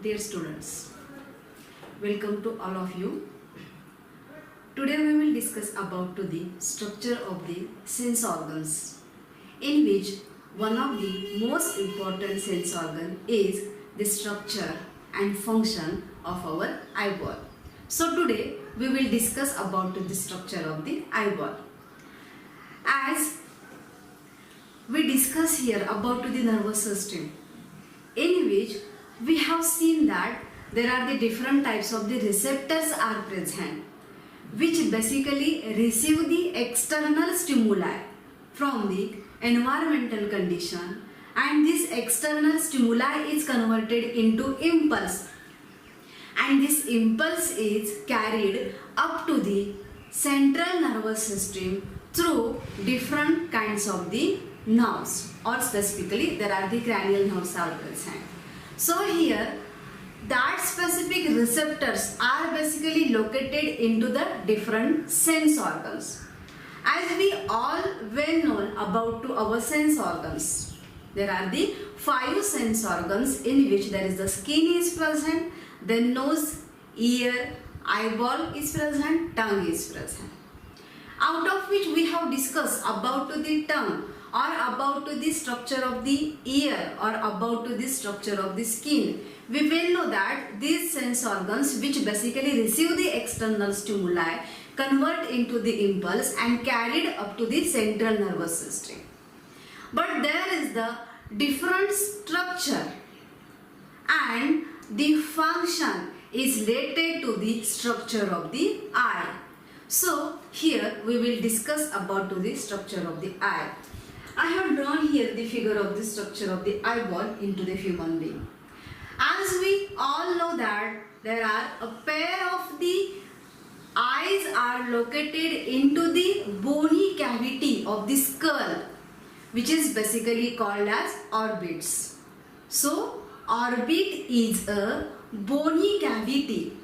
Dear students, welcome to all of you. Today we will discuss about the structure of the sense organs, in which one of the most important sense organ is the structure and function of our eyeball. So today we will discuss about the structure of the eyeball. As we discuss here about the nervous system, in which we have seen that there are the different types of the receptors are present, which basically receive the external stimuli from the environmental condition, and this external stimuli is converted into impulse, and this impulse is carried up to the central nervous system through different kinds of the nerves, or specifically there are the cranial nerves are present. So here that specific receptors are basically located into the different sense organs. As we all well known about to our sense organs, there are the 5 sense organs in which there is the skin is present, then nose, ear, eyeball is present, tongue is present. Out of which we have discussed about to the tongue, or about to the structure of the ear, or about to the structure of the skin. We will know that these sense organs, which basically receive the external stimuli, convert into the impulse and carried up to the central nervous system. But there is the different structure and the function is related to the structure of the eye. So here we will discuss about to the structure of the eye. I have drawn here the figure of the structure of the eyeball into the human being. As we all know that there are a pair of the eyes are located into the bony cavity of the skull, which is basically called as orbits. So orbit is a bony cavity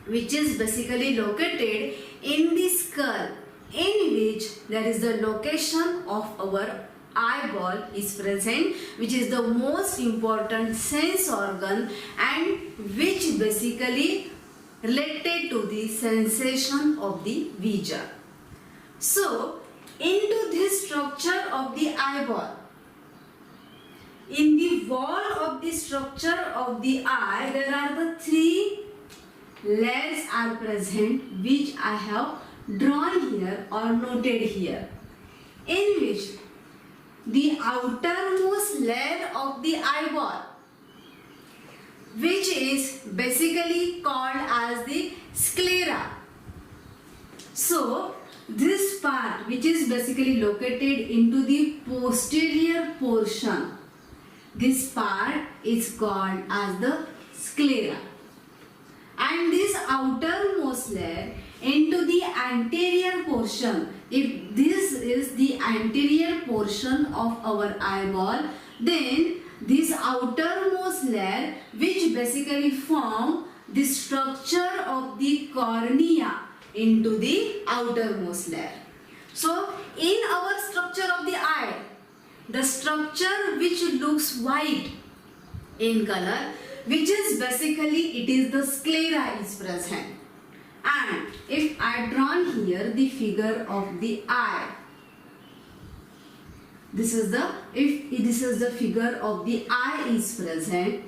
which is basically located in the skull, in which there is the location of our eyeball is present, which is the most important sense organ and which basically related to the sensation of the vision. So into this structure of the eyeball, in the wall of the structure of the eye, there are the 3 layers are present, which I have drawn here or noted here, in which the outermost layer of the eyeball, which is basically called as the sclera. So this part, which is basically located into the posterior portion, this part is called as the sclera. And this outermost layer into the anterior portion, if this is the anterior portion of our eyeball, then this outermost layer, which basically form the structure of the cornea into the outermost layer. So in our structure of the eye, the structure which looks white in color, which is basically it is the sclera is present. And if I drawn here the figure of the eye, this is the figure of the eye is present.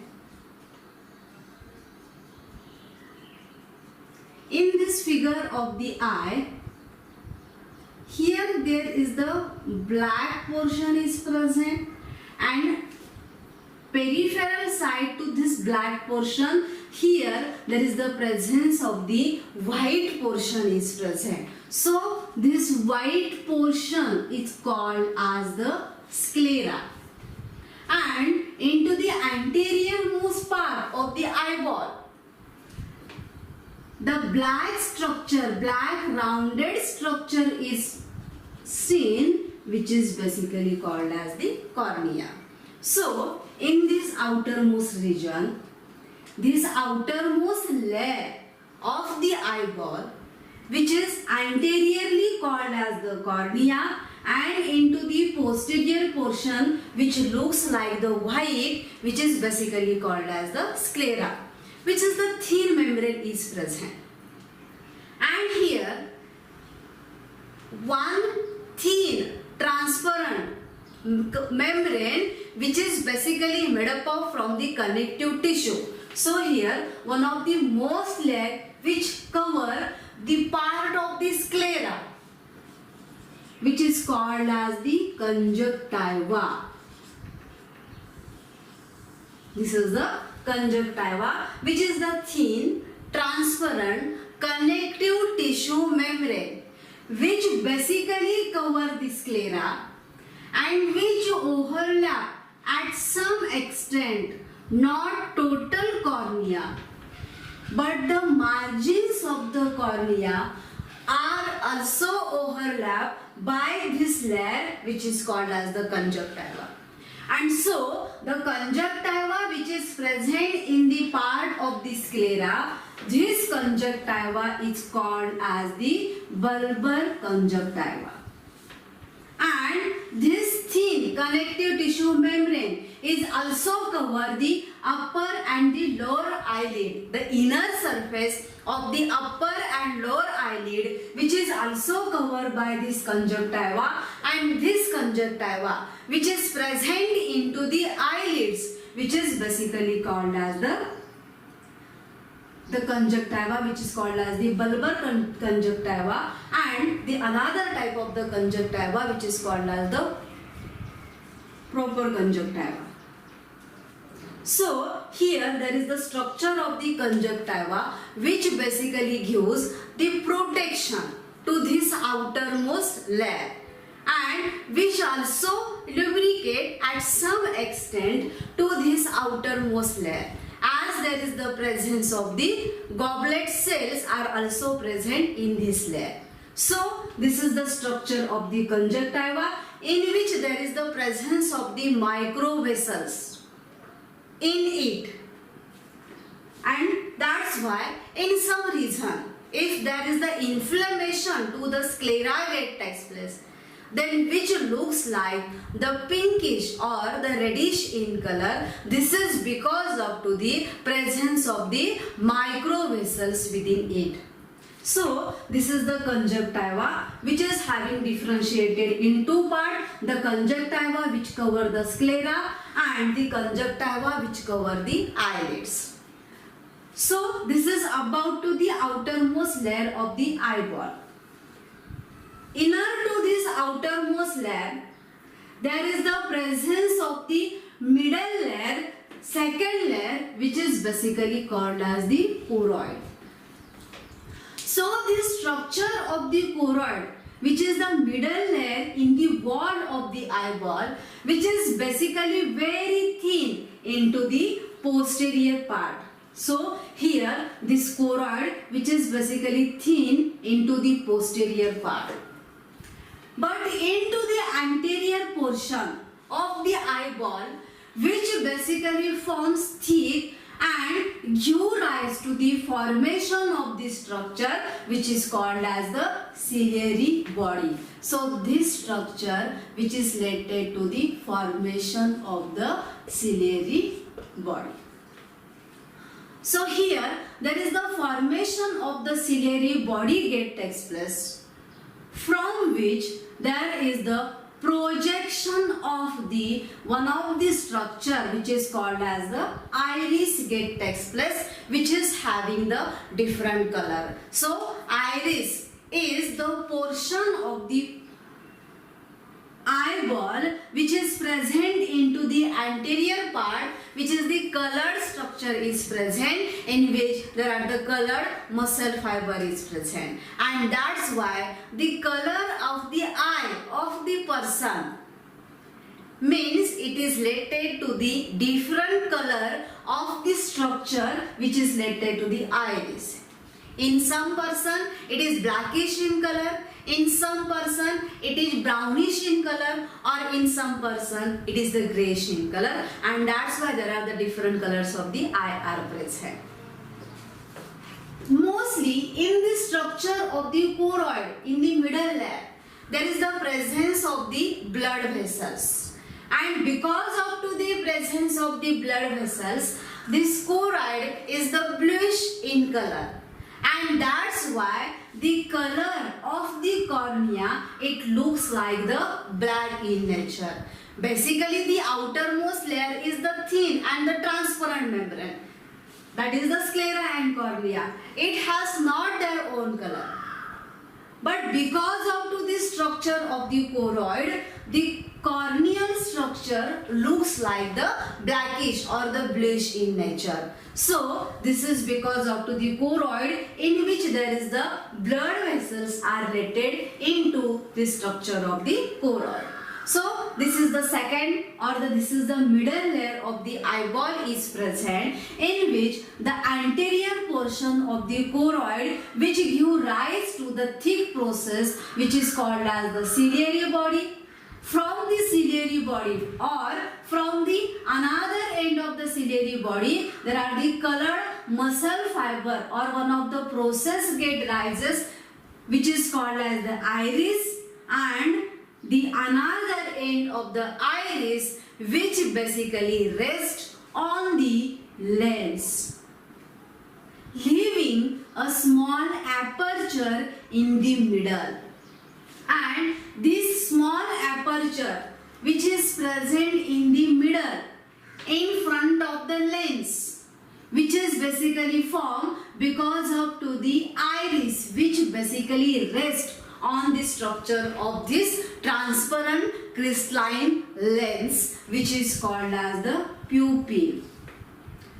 In this figure of the eye, here there is the black portion is present, and peripheral side to this black portion, here there is the presence of the white portion is present. So this white portion is called as the sclera. And into the anterior most part of the eyeball, the black structure, black rounded structure is seen, which is basically called as the cornea. So in this outermost region, this outermost layer of the eyeball, which is anteriorly called as the cornea, and into the posterior portion which looks like the white, which is basically called as the sclera. which is the thin membrane is present. And here one thin transparent membrane which is basically made up of from the connective tissue. So here one of the most layer which cover the part of the sclera, which is called as the conjunctiva. This is the conjunctiva, which is the thin, transparent, connective tissue membrane, which basically cover the sclera and which overlap at some extent, not total cornea, but the margins of the cornea are also overlapped by this layer, which is called as the conjunctiva. And so the conjunctiva which is present in the part of the sclera, this conjunctiva is called as the bulbar conjunctiva. And this thin connective tissue membrane is also cover the upper and the lower eyelid, the inner surface of the upper and lower eyelid, which is also covered by this conjunctiva, and this conjunctiva which is present into the eyelids, which is basically called as the conjunctiva, which is called as the bulbar conjunctiva, and the another type of the conjunctiva which is called as the proper conjunctiva. So here there is the structure of the conjunctiva which basically gives the protection to this outermost layer and which also lubricate at some extent to this outermost layer, as there is the presence of the goblet cells are also present in this layer. So this is the structure of the conjunctiva, in which there is the presence of the microvessels in it, and that's why in some region if there is the inflammation to the sclera gate takes place, then which looks like the pinkish or the reddish in color, this is because of to the presence of the microvessels within it. So this is the conjunctiva which is having differentiated in two parts, the conjunctiva which cover the sclera and the conjunctiva which cover the eyelids. So this is about to the outermost layer of the eyeball. Inner to this outermost layer, there is the presence of the middle layer, second layer, which is basically called as the choroid. So this structure of the choroid, which is the middle layer in the wall of the eyeball, which is basically very thin into the posterior part. So here this choroid which is basically thin into the posterior part. But into the anterior portion of the eyeball, which basically forms thick and give rise to the formation of the structure which is called as the ciliary body. So this structure which is related to the formation of the ciliary body. So here there is the formation of the ciliary body gate takes place, from which there is the projection of the one of the structure which is called as the iris gate takes place, which is having the different color. So iris is the portion of the eyeball which is present into the anterior part, which is the colored structure is present, in which there are the colored muscle fiber is present, and that's why the color of the eye of the person means it is related to the different color of the structure which is related to the iris. In some person it is blackish in color, in some person it is brownish in color, or in some person it is the grayish in color, and that's why there are the different colors of the eye are present. Mostly in the structure of the choroid, in the middle layer, there is the presence of the blood vessels, and because of to the presence of the blood vessels, this choroid is the bluish in color, and that's why the color of the cornea, it looks like the black in nature. Basically, the outermost layer is the thin and the transparent membrane. That is the sclera and cornea. It has not their own color. But because of to the structure of the choroid, the corneal structure looks like the blackish or the bluish in nature. So this is because of to the choroid, in which there is the blood vessels are related into the structure of the choroid. So this is the second, or this is the middle layer of the eyeball is present, in which the anterior portion of the choroid, which give rise to the thick process, which is called as the ciliary body. From the ciliary body, or from the another end of the ciliary body, there are the colored muscle fiber, or one of the process get rises, which is called as the iris, and the another end of the iris, which basically rests on the lens, leaving a small aperture in the middle. And this small aperture, which is present in the middle, in front of the lens, which is basically formed because of to the iris, which basically rests on the structure of this transparent crystalline lens, which is called as the pupil.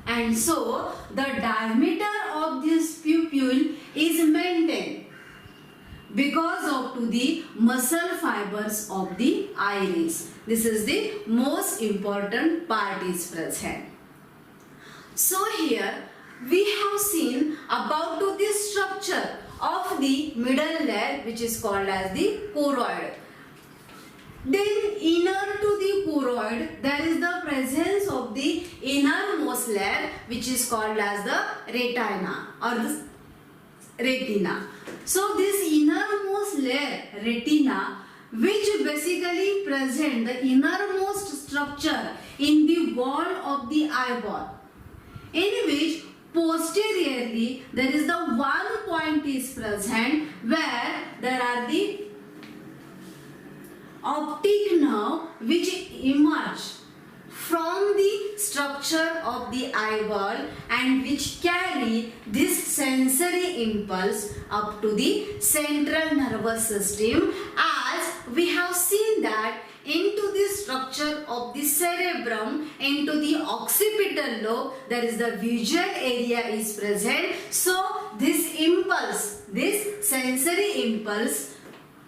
And so the diameter of this pupil is maintained because of to the muscle fibers of the iris. This is the most important part is present. So here we have seen about to the structure of the middle layer, which is called as the choroid. Then inner to the choroid, there is the presence of the innermost layer, which is called as the retina or the retina. So this innermost layer, retina, which basically present the innermost structure in the wall of the eyeball, in which posteriorly there is the one point is present where there are the optic nerve which emerge from the structure of the eyeball and which carry this sensory impulse up to the central nervous system, as we have seen that into the structure of the cerebrum, into the occipital lobe, there is the visual area is present. So this impulse, this sensory impulse,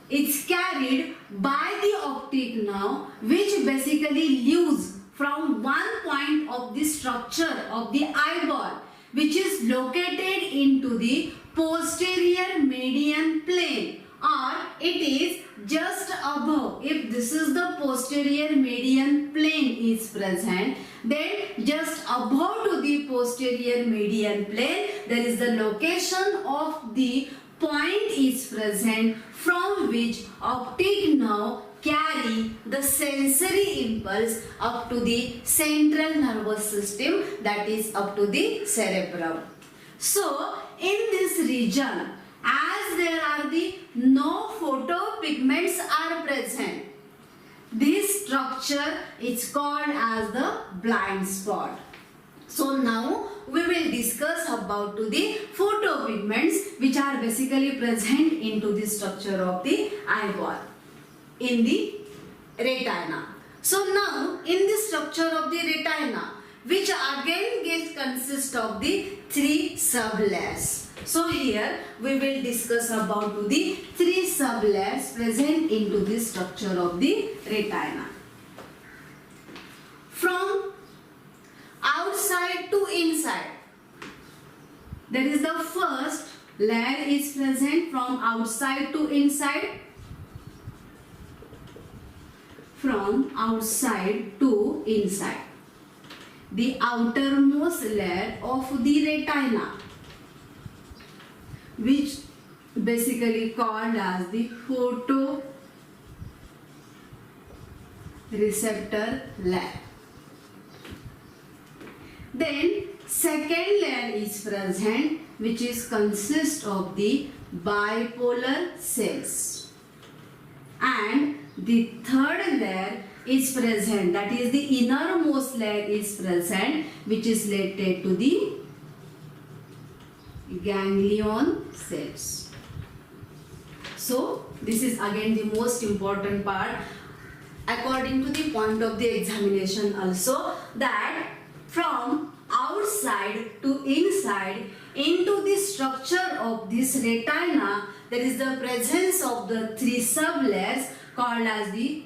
it's carried by the optic nerve, which basically leaves from one point of the structure of the eyeball, which is located into the posterior median plane, or it is just above. If this is the posterior median plane is present, then just above to the posterior median plane, there is the location of the point is present from which optic nerve carry the sensory impulse up to the central nervous system, that is up to the cerebrum. So in this region, as there are the no photopigments are present, this structure is called as the blind spot. So now we will discuss about to the photopigments which are basically present into the structure of the eyeball in the retina. So now in the structure of the retina, which again consists of the three sublayers. So here we will discuss about to the three sublayers present into the structure of the retina. From outside to inside, there is the first layer is present from outside to inside. From outside to inside, the outermost layer of the retina, which basically called as the photoreceptor layer. Then second layer is present, which is consist of the bipolar cells, and the third layer is present, that is the innermost layer is present, which is related to the ganglion cells. So this is again the most important part according to the point of the examination also, that from outside to inside into the structure of this retina there is the presence of the three sublayers called as the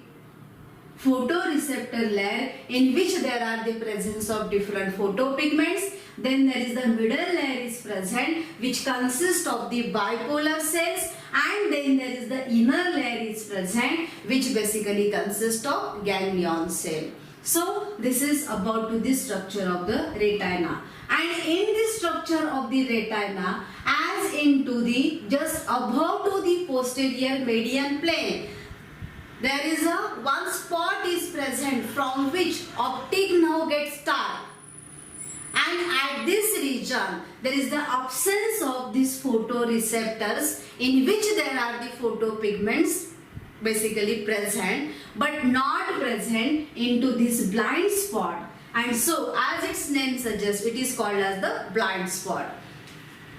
photoreceptor layer, in which there are the presence of different photopigments. Then there is the middle layer is present, which consists of the bipolar cells, and then there is the inner layer is present, which basically consists of ganglion cell. So this is about to the structure of the retina, and in the structure of the retina, as into the just above to the posterior median plane, there is a one spot is present from which optic nerve gets start, and at this region there is the absence of these photoreceptors, in which there are the photopigments basically present, but not present into this blind spot, and so as its name suggests, it is called as the blind spot.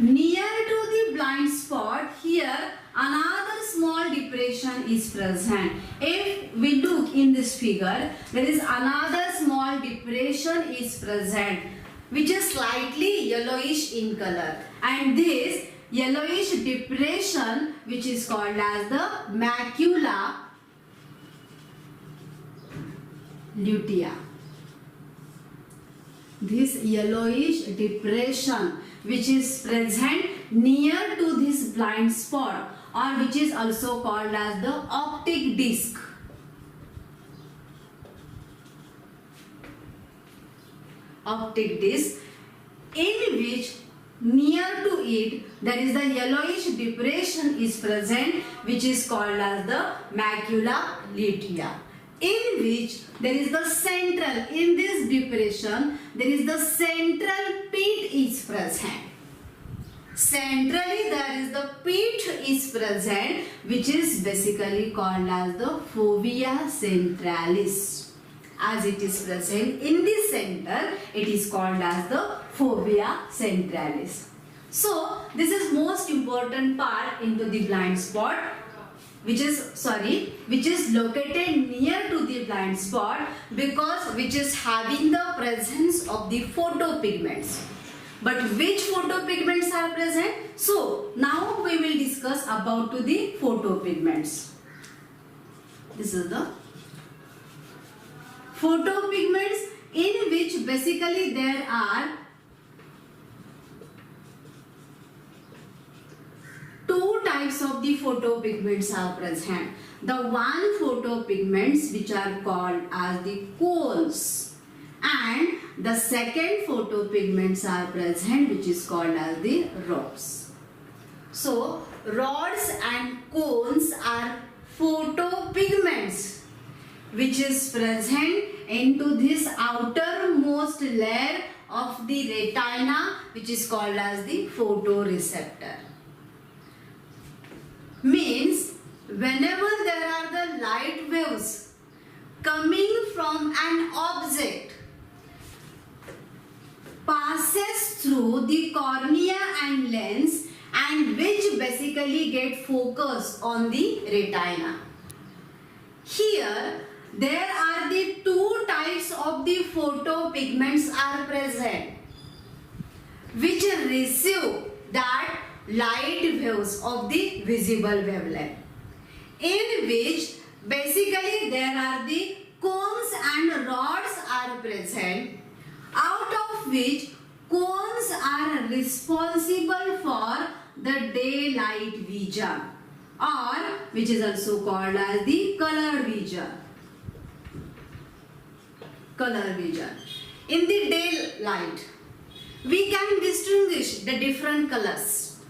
Near to the blind spot, here another small depression is present. If we look in this figure, there is another small depression is present, which is slightly yellowish in color, and this yellowish depression, which is called as the macula lutea. This yellowish depression which is present near to this blind spot, or which is also called as the optic disc. Optic disc, in which near to it there is the yellowish depression is present, which is called as the macula lutea, in which there is the central, in this depression there is the central pit is present. Centrally there is the pit is present, which is basically called as the fovea centralis. As it is present in the center, it is called as the fovea centralis. So this is most important part into the blind spot, which is located near to the blind spot, because which is having the presence of the photopigments. But which photopigments are present? So now we will discuss about to the photopigments. This is the photopigments, in which basically there are two types of the photopigments are present. The one photopigments which are called as the cones, and the second photopigments are present, which is called as the rods. So rods and cones are photopigments which is present into this outermost layer of the retina, which is called as the photoreceptor. Means whenever there are the light waves coming from an object, passes through the cornea and lens, and which basically get focused on the retina. Here there are the two types of the photopigments are present, which receive that light waves of the visible wavelength, in which basically there are the cones and rods are present, out of which cones are responsible for the daylight vision, or which is also called as the color vision. Color vision. In the daylight, we can distinguish the different colors.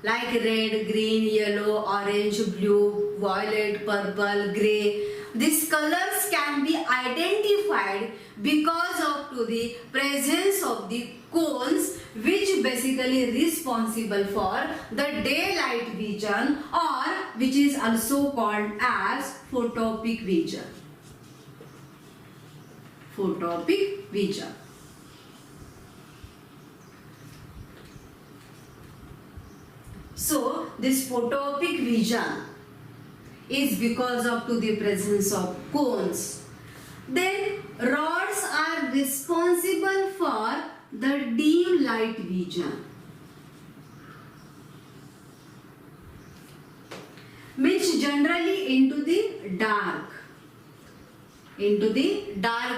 like red, green, yellow, orange, blue, violet, purple, grey. These colors can be identified because of to the presence of the cones, which basically responsible for the daylight vision, or which is also called as photopic vision. Photopic vision. So this photopic vision is because of to the presence of cones. Then rods are responsible for the dim light vision. Means generally into the dark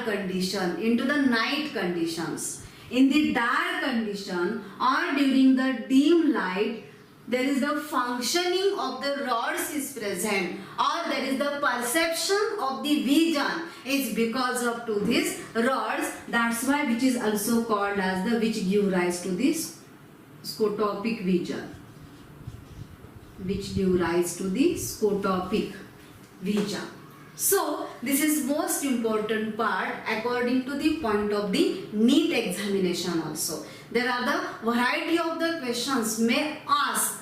condition, into the night conditions. In the dark condition or during the dim light, there is the functioning of the rods is present, or there is the perception of the vision is because of to these rods. That's why which is also called as the which give rise to this scotopic vision. Which give rise to the scotopic vision. So this is most important part according to the point of the NEET examination also. There are the variety of the questions may ask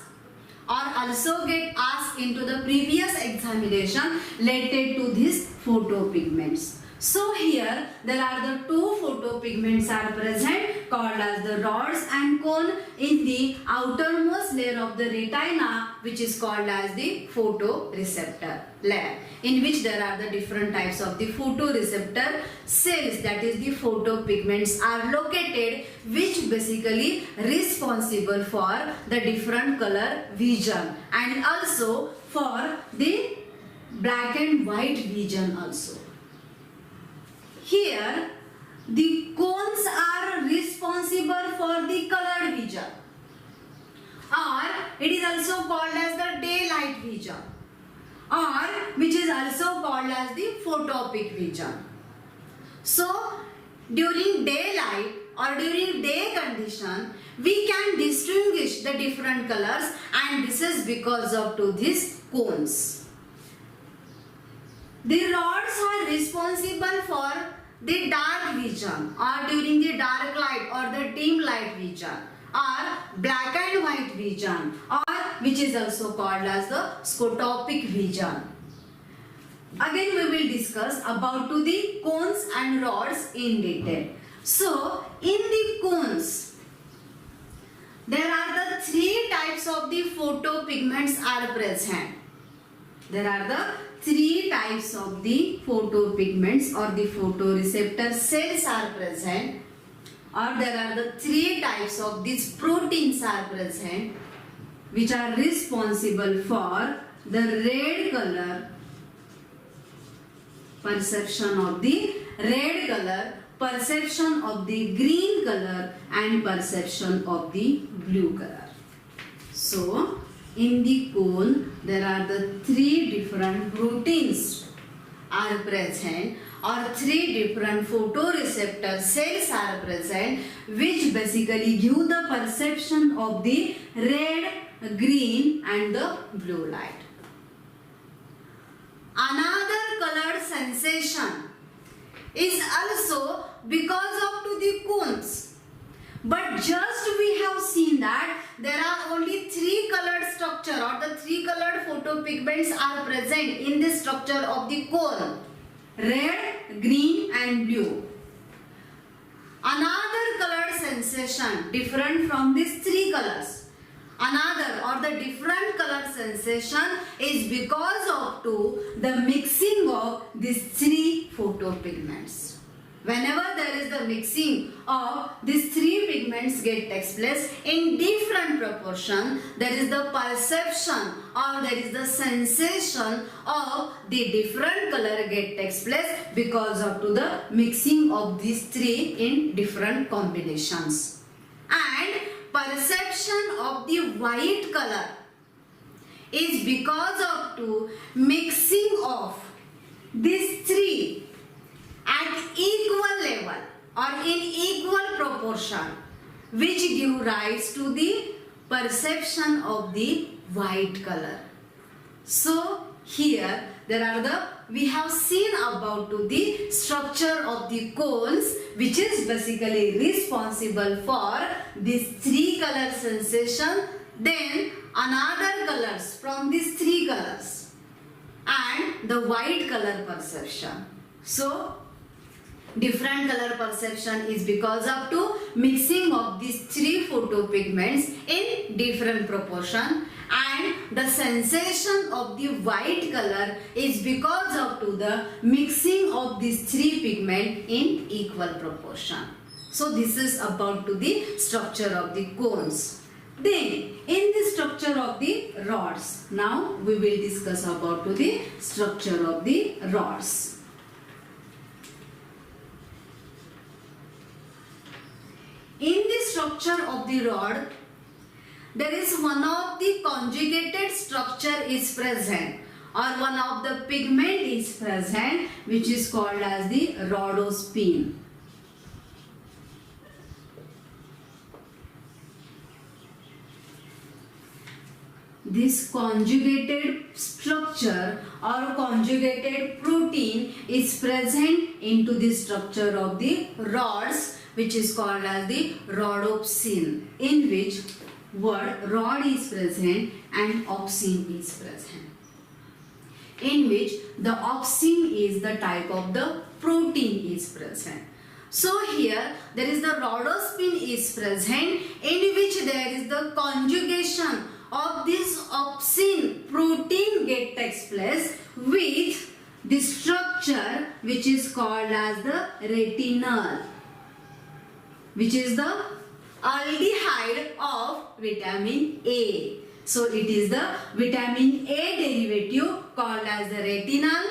or also get asked into the previous examination related to these photopigments. So here there are the two photopigments are present called as the rods and cone in the outermost layer of the retina, which is called as the photoreceptor layer, in which there are the different types of the photoreceptor cells, that is the photopigments are located, which basically responsible for the different color vision and also for the black and white vision also. Here the cones are responsible for the colored vision, or it is also called as the daylight vision, or which is also called as the photopic vision. So during daylight or during day condition, we can distinguish the different colors, and this is because of to these cones. The rods are responsible for the dark vision, or during the dark light or the dim light vision, or black and white vision, or which is also called as the scotopic vision. Again we will discuss about to the cones and rods in detail. So in the cones, there are the three types of the photopigments are present. There are the three types of the photopigments or the photoreceptor cells are present, or there are the three types of these proteins are present, which are responsible for the red color, perception of the red color, perception of the green color, and perception of the blue color. So in the cone, there are the three different proteins are present, or three different photoreceptor cells are present, which basically give the perception of the red, green and the blue light. Another color sensation is also because of to the cones. But just we have seen that there are only three colored structure, or the three colored photopigments are present in the structure of the cone: red, green and blue. Another colored sensation different from these three colors, another or the different color sensation is because of to the mixing of these three photopigments. Whenever there is the mixing of these three pigments takes place in different proportion, there is the perception or there is the sensation of the different color takes place because of to the mixing of these three in different combinations. And perception of the white color is because of to mixing of these three at equal level or in equal proportion, which give rise to the perception of the white color. So here we have seen about to the structure of the cones, which is basically responsible for this three color sensation, then another colors from these three colors and the white color perception. So different color perception is because of to mixing of these three photopigments in different proportion, and the sensation of the white color is because of to the mixing of these three pigment in equal proportion. So this is about to the structure of the cones. Then in the structure of the rods, now we will discuss about to the structure of the rods. In the structure of the rod, there is one of the conjugated structure is present, or one of the pigment is present, which is called as the rhodospin. This conjugated structure or conjugated protein is present into the structure of the rods, which is called as the rhodopsin, in which word rod is present and opsin is present, in which the opsin is the type of the protein is present. So here there is the rhodospin is present, in which there is the conjugation of this opsin protein takes place with the structure which is called as the retinal, which is the aldehyde of vitamin A. So it is the vitamin A derivative called as the retinal,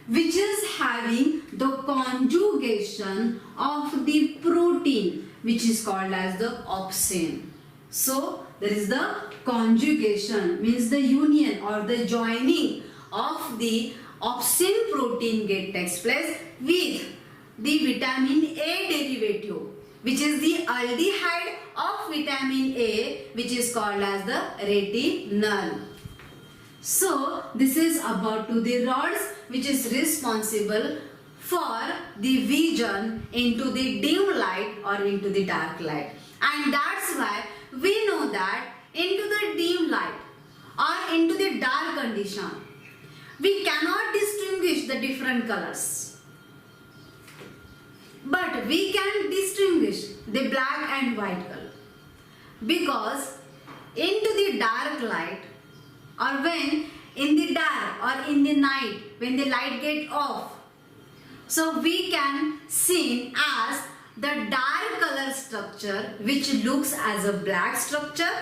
which is having the conjugation of the protein, which is called as the opsin. So there is the conjugation, means the union or the joining of the opsin protein takes place with the vitamin A derivative, which is the aldehyde of vitamin A, which is called as the retinal. So this is about to the rods, which is responsible for the vision into the dim light or into the dark light. And that's why we know that into the dim light or into the dark condition, we cannot distinguish the different colors. But we can distinguish the black and white color, because into the dark light, or when in the dark or in the night when the light get off, so we can see as the dark color structure which looks as a black structure,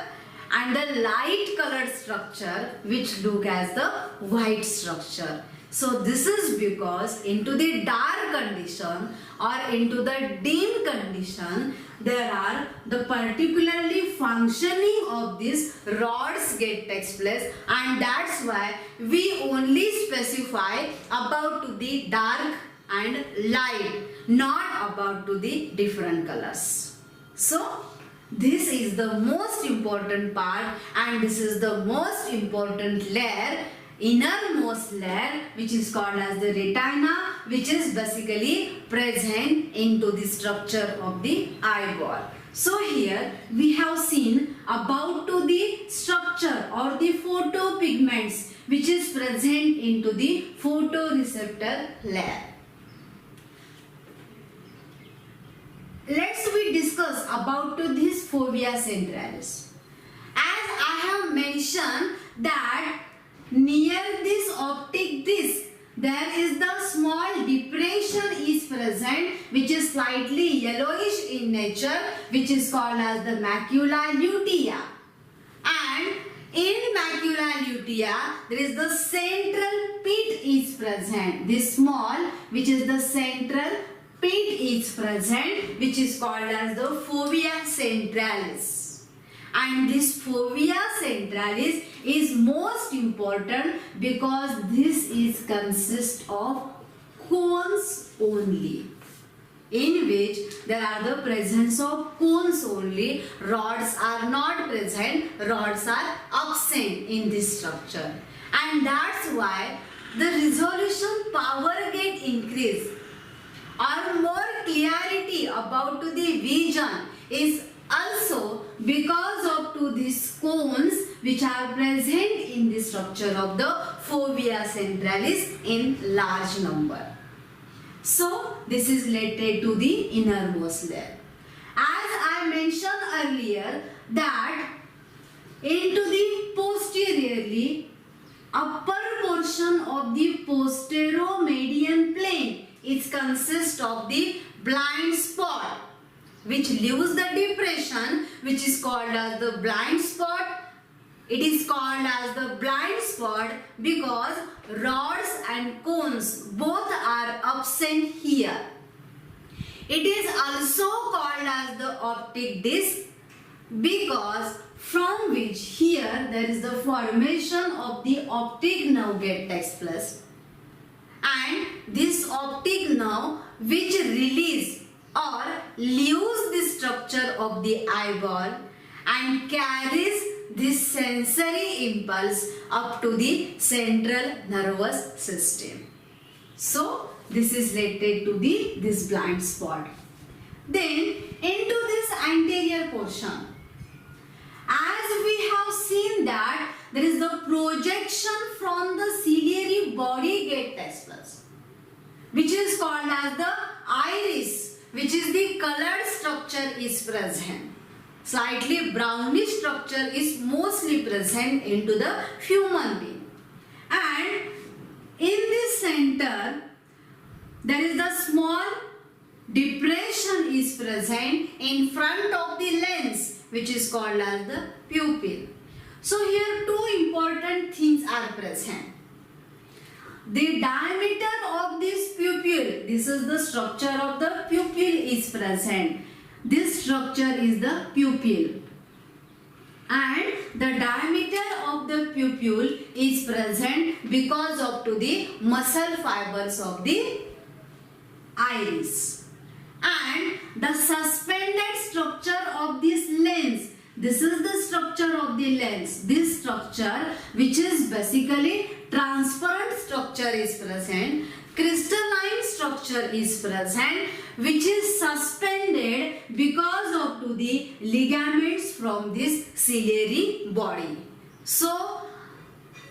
and the light colored structure which look as the white structure. So this is because into the dark condition or into the dim condition, there are the particularly functioning of these rods takes place, and that's why we only specify about to the dark and light, not about to the different colors. So this is the most important part, and this is the most important layer, innermost layer, which is called as the retina, which is basically present into the structure of the eyeball. So here we have seen about to the structure or the photopigments which is present into the photoreceptor layer. Let's we discuss about to this fovea centralis. As I have mentioned that near this optic disc there is the small depression is present, which is slightly yellowish in nature, which is called as the macula lutea. And in macula lutea there is the central pit is present. This small, which is the central pit is present, which is called as the fovea centralis. And this fovea centralis is most important because this is consist of cones only. in which there are the presence of cones only. Rods are not present. Rods are absent in this structure. And that's why the resolution power get increased, or more clarity about to the vision is also because of to these cones which are present in the structure of the fovea centralis in large number. So this is related to the innermost layer. As I mentioned earlier that into the posteriorly upper portion of the posteromedian plane is consist of the blind spot which leaves the depression which is called as the blind spot. It is called as the blind spot because rods and cones both are absent here. It is also called as the optic disc because from which here there is the formation of the optic nerve get takes place, and this optic nerve which release or leaves the structure of the eyeball and carries this sensory impulse up to the central nervous system. So this is related to this blind spot. Then into this anterior portion, as we have seen that there is the projection from the ciliary body get takes place, which is called as the iris, which is the colored structure is present. Slightly brownish structure is mostly present into the human being. And in this center, there is the small depression is present in front of the lens, which is called as the pupil. So here two important things are present. The diameter of this pupil, this is the structure of the pupil is present. This structure is the pupil, and the diameter of the pupil is present because of to the muscle fibers of the iris. And the suspended structure of this lens, this is the structure of the lens. This structure which is basically transparent structure is present. Crystalline structure is present which is suspended because of to the ligaments from this ciliary body. So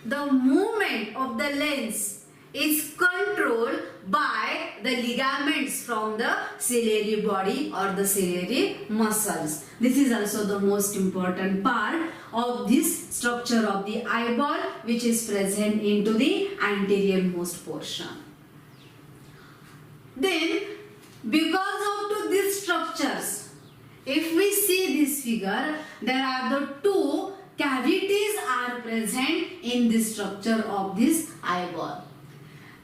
the movement of the lens is controlled by the ligaments from the ciliary body or the ciliary muscles. This is also the most important part of this structure of the eyeball which is present into the anterior most portion. Then because of to these structures, if we see this figure, there are the two cavities are present in the structure of this eyeball.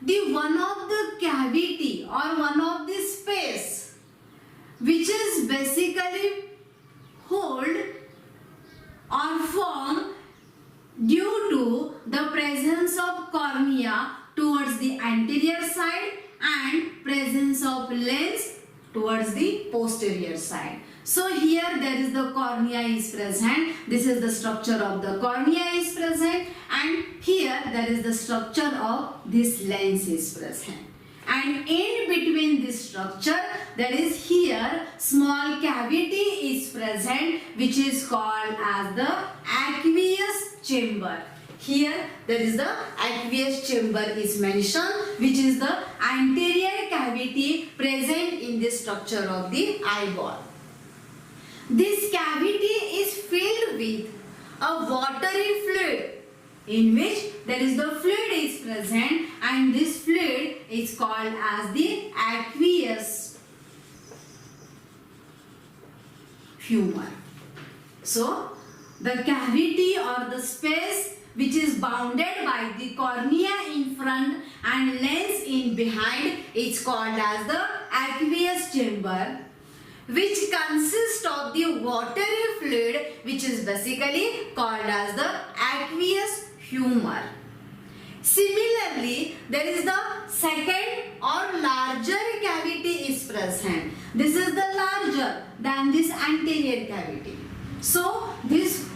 The one of the cavity or one of the space which is basically hold or form due to the presence of cornea towards the anterior side and presence of lens towards the posterior side. So here there is the cornea is present. This is the structure of the cornea is present, and here there is the structure of this lens is present. And in between this structure there is here small cavity is present which is called as the aqueous chamber. Here there is the aqueous chamber is mentioned which is the anterior cavity present in the structure of the eyeball. This cavity is filled with a watery fluid in which there is the fluid is present, and this fluid is called as the aqueous humor. So the cavity or the space which is bounded by the cornea in front and lens in behind is called as the aqueous chamber, which consists of the watery fluid which is basically called as the aqueous humor. Similarly, there is the second or larger cavity is present cavity. So this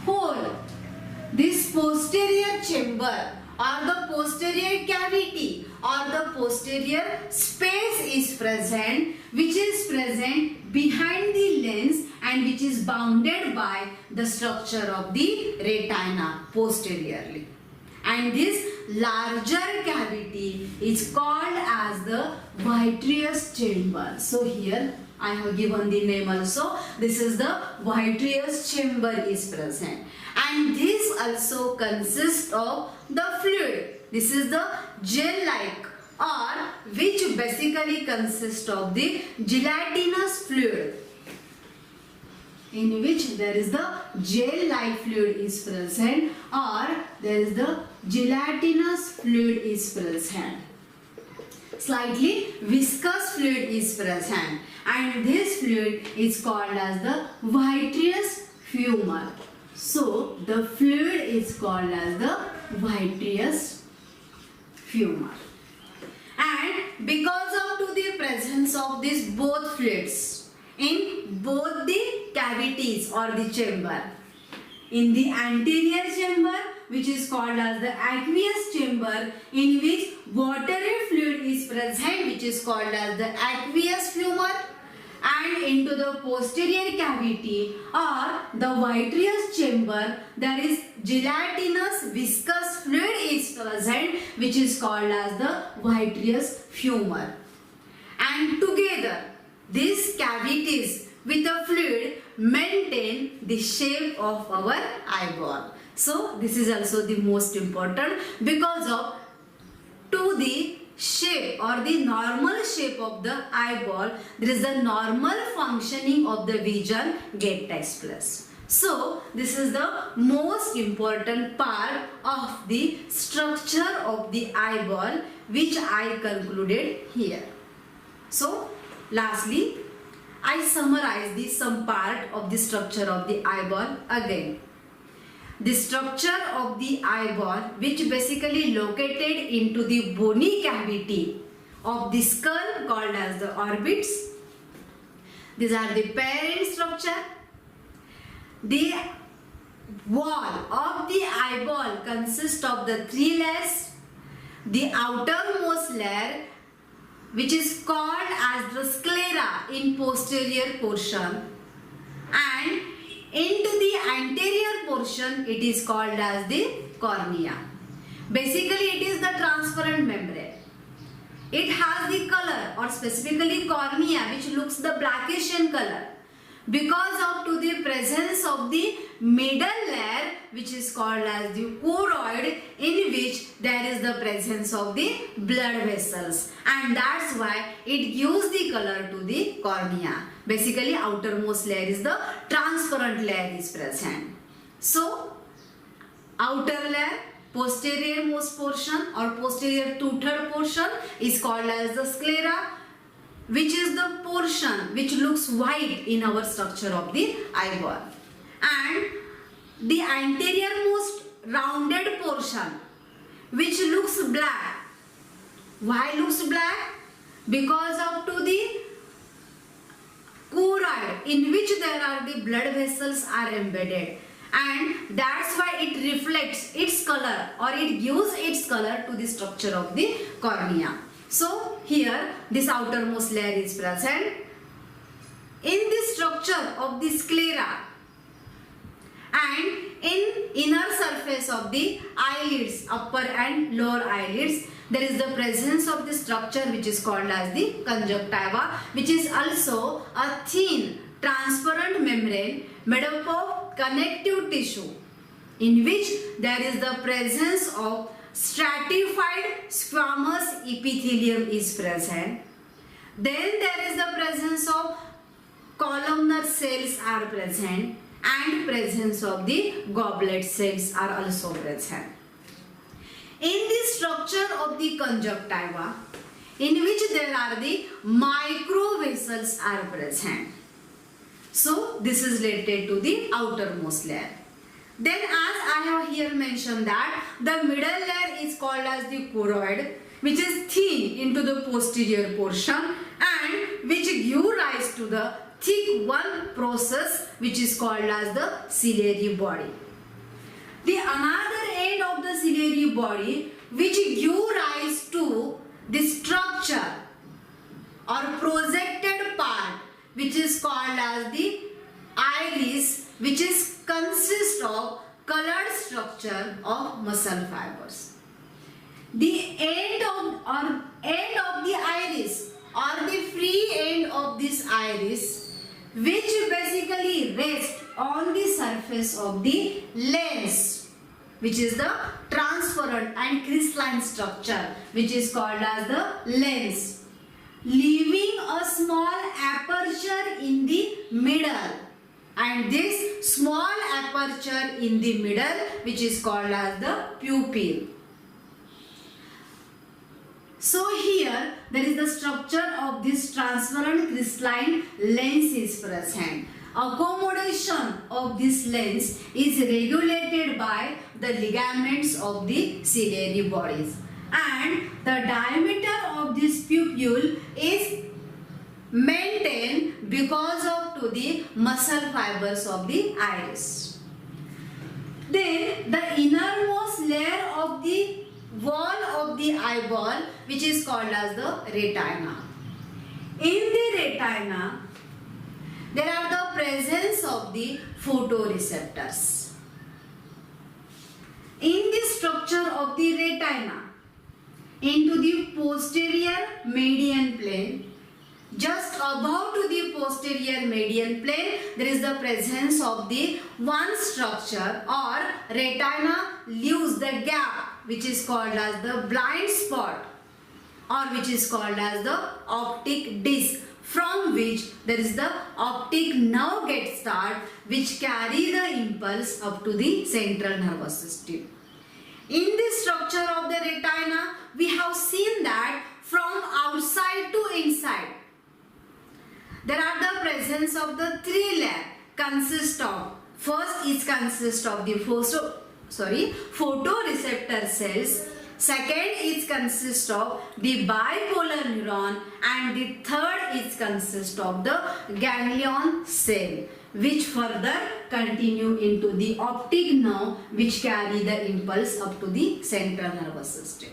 posterior chamber or the posterior cavity or the posterior space is present, which is present behind the lens and which is bounded by the structure of the retina posteriorly. And this larger cavity is called as the vitreous chamber. So here I have given the name also. This is the vitreous chamber is present. And this also consists of the fluid. This is the gel-like or which basically consists of the gelatinous fluid, in which there is the gel-like fluid is present or there is the gelatinous fluid is present. Slightly viscous fluid is present and this fluid is called as the vitreous humor. So the fluid is called as the vitreous humor. And because of the presence of these both fluids in both the cavities or the chamber, in the anterior chamber, which is called as the aqueous chamber, in which watery fluid is present, which is called as the aqueous humor, and into the posterior cavity or the vitreous chamber, there is gelatinous viscous fluid is present, which is called as the vitreous humor. And together these cavities with the fluid maintain the shape of our eyeball. So this is also the most important, because of to the shape or the normal shape of the eyeball, there is a normal functioning of the vision takes place. So this is the most important part of the structure of the eyeball, which I concluded here. So lastly, I summarize some part of the structure of the eyeball again. The structure of the eyeball, which basically located into the bony cavity of the skull called as the orbits. These are the parent structure. The wall of the eyeball consists of the three layers. The outermost layer, which is called as the sclera in posterior portion, and into the anterior portion it is called as the cornea. Basically it is the transparent membrane. It has the color, or specifically cornea, which looks the blackish in color because of to the presence of the middle layer, which is called as the choroid, in which there is the presence of the blood vessels, and that's why it gives the color to the cornea. Basically outermost layer is the transparent layer is present. So outer layer, posterior most portion or posterior two-third portion is called as the sclera, which is the portion which looks white in our structure of the eyeball, and the anterior most rounded portion which looks black. Why looks black? Because of to the choroid, in which there are the blood vessels are embedded, and that's why it reflects its color or it gives its color to the structure of the cornea. So here this outermost layer is present. In the structure of the sclera and in inner surface of the eyelids, upper and lower eyelids, there is the presence of the structure which is called as the conjunctiva, which is also a thin transparent membrane made up of connective tissue, in which there is the presence of stratified squamous epithelium is present. Then there is the presence of columnar cells are present, and presence of the goblet cells are also present. In the structure of the conjunctiva, in which there are the micro vessels are present. So this is related to the outermost layer. Then as I have here mentioned that the middle layer is called as the choroid, which is thin into the posterior portion, and which give rise to the thick one process which is called as the ciliary body. The another end of the ciliary body which give rise to the structure or projected part which is called as the iris, which is consist of colored structure of muscle fibers. The end of the iris or the free end of this iris, which basically rests on the surface of the lens, which is the transparent and crystalline structure which is called as the lens, leaving a small aperture in the middle, and this small aperture in the middle which is called as the pupil. So here there is the structure of this transparent crystalline lens is present. Accommodation of this lens is regulated by the ligaments of the ciliary bodies, and the diameter of this pupil is maintained because of the muscle fibers of the iris. Then the innermost layer of the wall of the eyeball which is called as the retina. In the retina there are the presence of the photoreceptors. In the structure of the retina, into the posterior median plane, just above to the posterior median plane, there is the presence of the one structure or retina leaves the gap which is called as the blind spot or which is called as the optic disc, from which there is the optic nerve get start which carry the impulse up to the central nervous system. In the structure of the retina, we have seen that from outside to inside, there are the presence of the three layers consist of, first is consist of the photoreceptor cells, second is consist of the bipolar neuron, and the third is consist of the ganglion cell which further continue into the optic nerve which carry the impulse up to the central nervous system.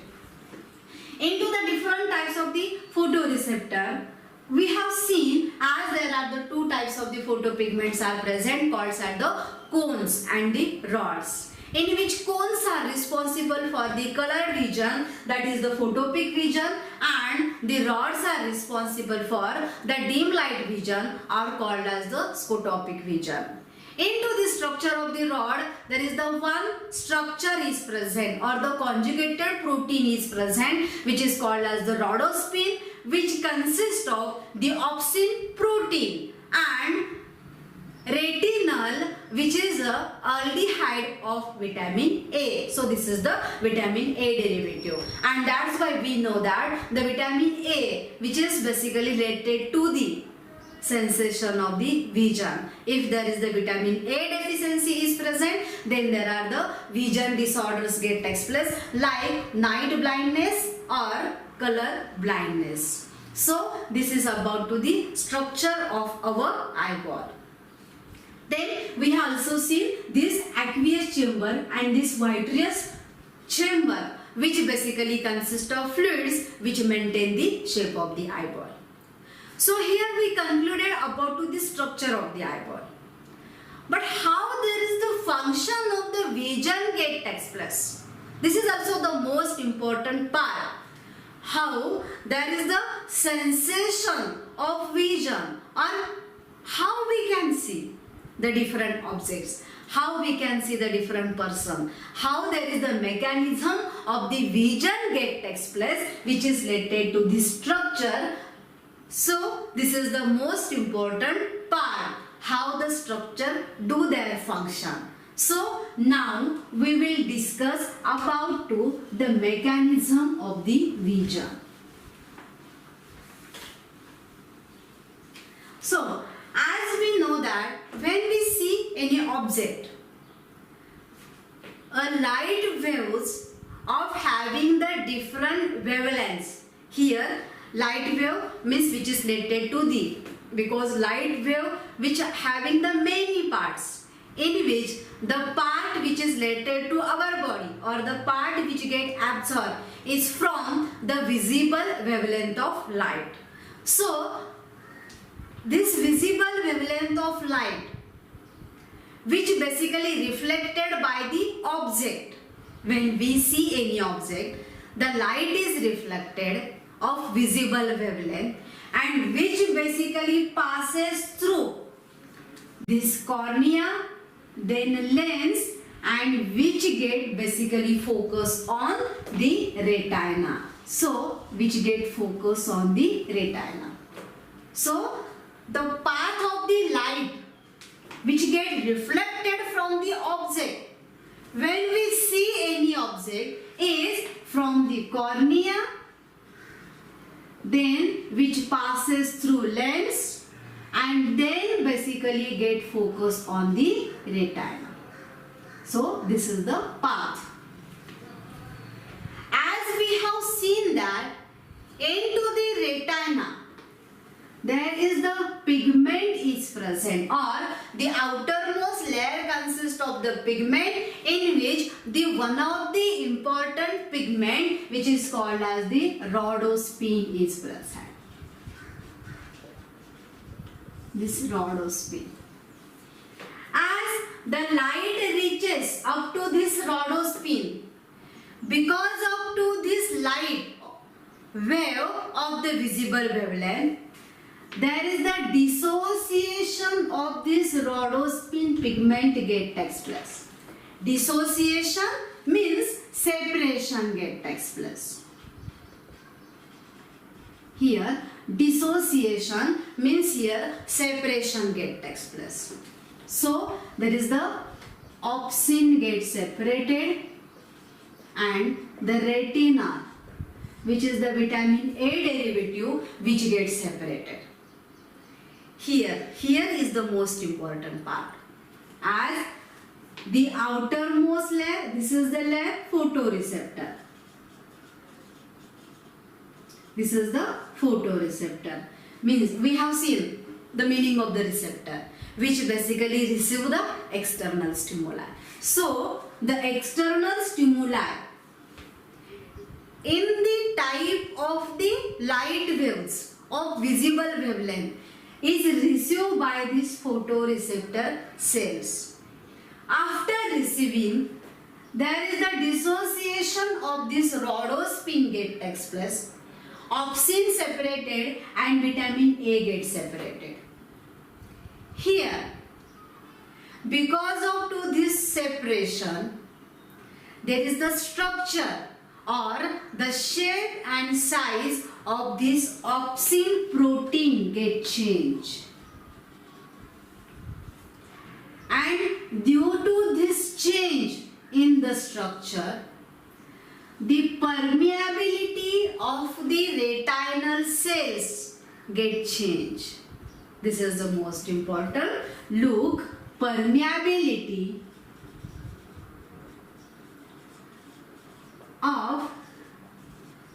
Into the different types of the photoreceptor, we have seen as there are the two types of the photopigments are present called as the cones and the rods, in which cones are responsible for the colored region, that is the photopic region, and the rods are responsible for the dim light region are called as the scotopic region. Into the structure of the rod, there is the one structure is present or the conjugated protein is present which is called as the rhodospin, which consists of the opsin protein, and retinal which is a aldehyde of vitamin A. So this is the vitamin A derivative, and that's why we know that the vitamin A which is basically related to the sensation of the vision. If there is the vitamin A deficiency is present, then there are the vision disorders get takes place like night blindness or color blindness. So this is about to the structure of our eyeball. Then we have also seen this aqueous chamber and this vitreous chamber which basically consist of fluids which maintain the shape of the eyeball. So here we concluded about to the structure of the eyeball. But how there is the function of the vision get takes place? This is also the most important part. How there is the sensation of vision, or how we can see the different objects, how we can see the different person, how there is the mechanism of the vision get takes place which is related to the structure. So this is the most important part, how the structure do their function. So now we will discuss about to the mechanism of the vision. So as we know that when we see any object, a light waves of having the different wavelengths. Here light wave means which is related to the, because light wave which are having the many parts, in which the part which is related to our body or the part which get absorbed is from the visible wavelength of light. So this visible wavelength of light which basically reflected by the object, when we see any object, the light is reflected of visible wavelength and which basically passes through this cornea, then lens, and which get basically focus on the retina. So which get focus on the retina. So the path of the light which get reflected from the object when we see any object is from the cornea, then which passes through lens and then basically get focus on the retina. So this is the path. As we have seen that into the retina there is the pigment is present, or the outermost layer consists of the pigment, in which the one of the important pigment which is called as the rhodospine is present. This rhodospine. As the light reaches up to this rhodospine, because up to this light wave of the visible wavelength, there is the dissociation of this rhodospine pigment get takes place. Dissociation means separation get takes place. Here dissociation means here separation get takes place. So there is the opsin get separated and the retina, which is the vitamin A derivative, which gets separated. Here is the most important part. As the outermost layer, this is the layer photoreceptor. This is the photoreceptor. Means we have seen the meaning of the receptor, which basically receive the external stimuli. So the external stimuli in the type of the light waves of visible wavelength is received by these photoreceptor cells. After receiving, there is the dissociation of this rhodospine get takes place. Opsin separated and vitamin A gets separated. Here, because of to this separation, there is the structure or the shape and size of this opsin protein get changed. And due to this change in the structure, the permeability of the retinal cells get changed. This is the most important. Look, permeability of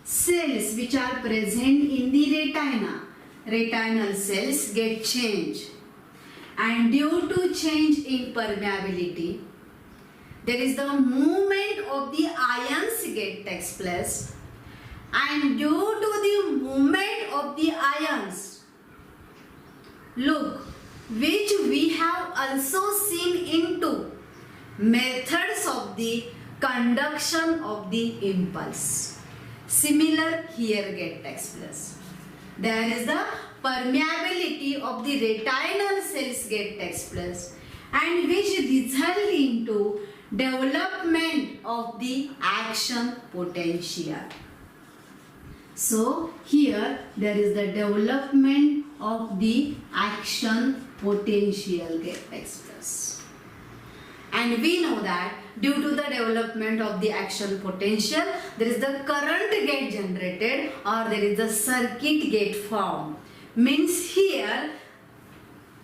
cells which are present in the retina. Retinal cells get changed. And due to change in permeability, there is the movement of the ions get takes place. And due to the movement of the ions, look, which we have also seen into methods of the conduction of the impulse. Similar here get takes place. There is the permeability of the retinal cells get takes place, and which result into development of the action potential. So here there is the development of the action potential get takes place. And we know that due to the development of the action potential, there is the current get generated or there is the circuit get formed. Means here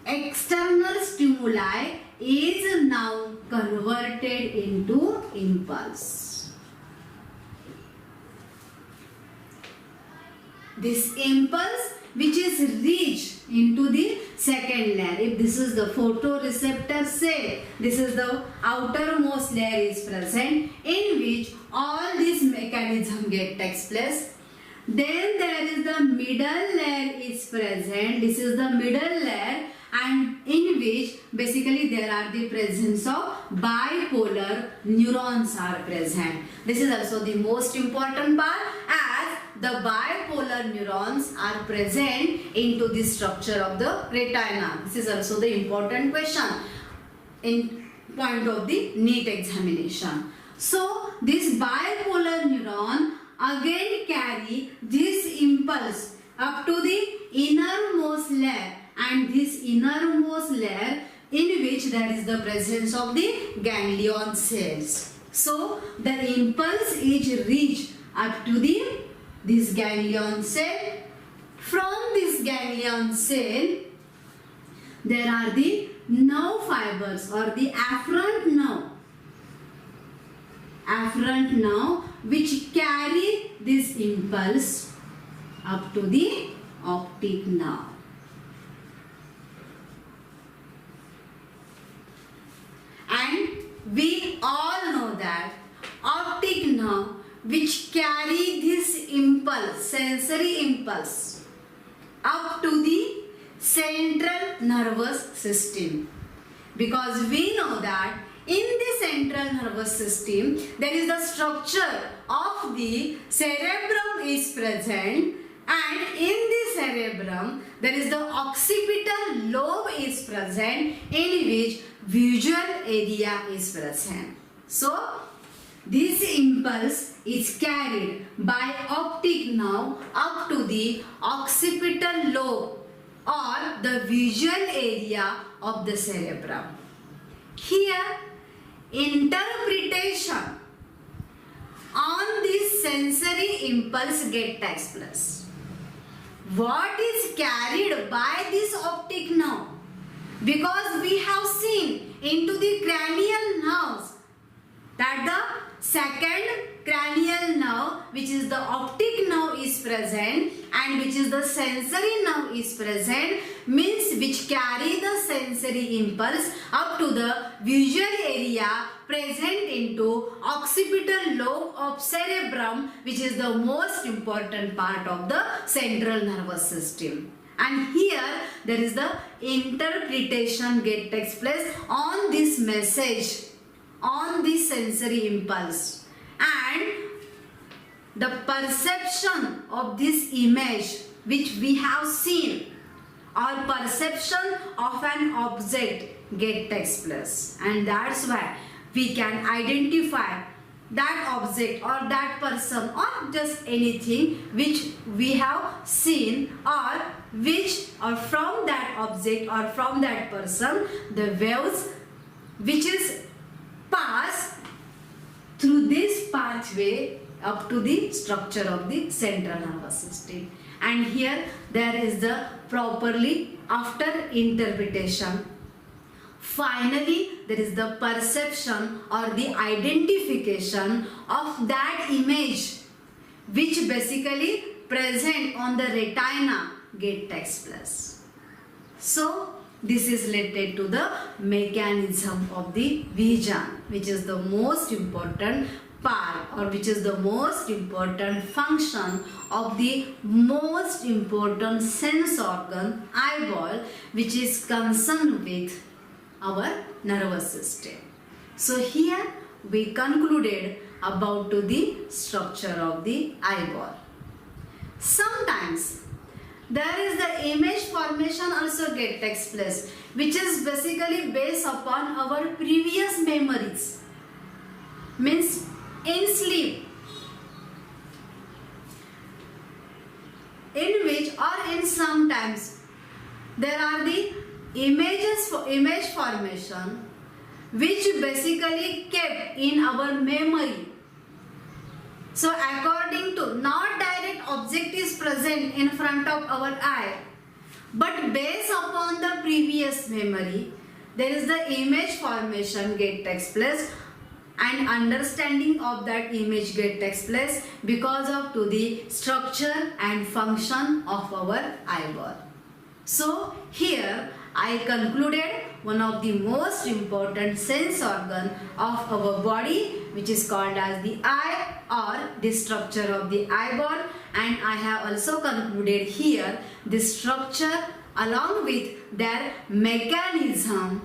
external stimuli is now converted into impulse. this impulse which is reached into the second layer. If this is the photoreceptor cell, this is the outermost layer is present in which all this mechanism takes place. Then there is the middle layer is present. This is the middle layer, and in which basically there are the presence of bipolar neurons are present. This is also the most important part, as the bipolar neurons are present into the structure of the retina. This is also the important question in point of the NEET examination. So this bipolar neuron again carry this impulse up to the innermost layer, and this innermost layer in which there is the presence of the ganglion cells. So the impulse is reached up to this ganglion cell. From this ganglion cell there are the nerve fibers or the afferent nerve which carry this impulse up to the optic nerve. And we all know that optic nerve which carry this impulse, sensory impulse, up to the central nervous system. Because we know that in the central nervous system there is the structure of the cerebrum is present, and in the cerebrum there is the occipital lobe is present in which visual area is present. So this impulse is carried by optic nerve up to the occipital lobe or the visual area of the cerebrum. Here interpretation on this sensory impulse takes place. What is carried by this optic nerve? Because we have seen into the cranial nerves that the second cranial nerve, which is the optic nerve, is present, and which is the sensory nerve is present, means which carry the sensory impulse up to the visual area present into occipital lobe of cerebrum, which is the most important part of the central nervous system. And here there is the interpretation takes place on this message, on this sensory impulse, and the perception of this image which we have seen, or perception of an object takes place, and that's why we can identify that object or that person or just anything which we have seen, or which or from that object or from that person the waves which is pass through this pathway up to the structure of the central nervous system. And here there is the properly after interpretation, finally there is the perception or the identification of that image which basically present on the retina takes place. So this is related to the mechanism of the vision, which is the most important part, or which is the most important function of the most important sense organ, eyeball, which is concerned with our nervous system. So here we concluded about to the structure of the eyeball. Sometimes there is the image formation also takes place, which is basically based upon our previous memories. Means in sleep, in which or in sometimes there are the image formation which basically kept in our memory. So according to not direct object is present in front of our eye, but based upon the previous memory there is the image formation takes place and understanding of that image get takes place because of to the structure and function of our eyeball. So here I concluded one of the most important sense organ of our body, which is called as the eye or the structure of the eyeball, and I have also concluded here the structure along with their mechanism,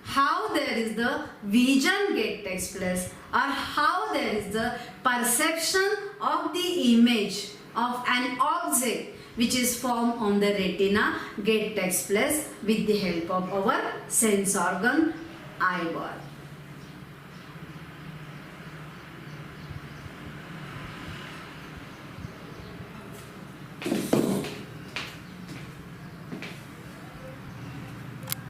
how there is the vision get takes place, or how there is the perception of the image of an object which is formed on the retina get takes place with the help of our sense organ eyeball.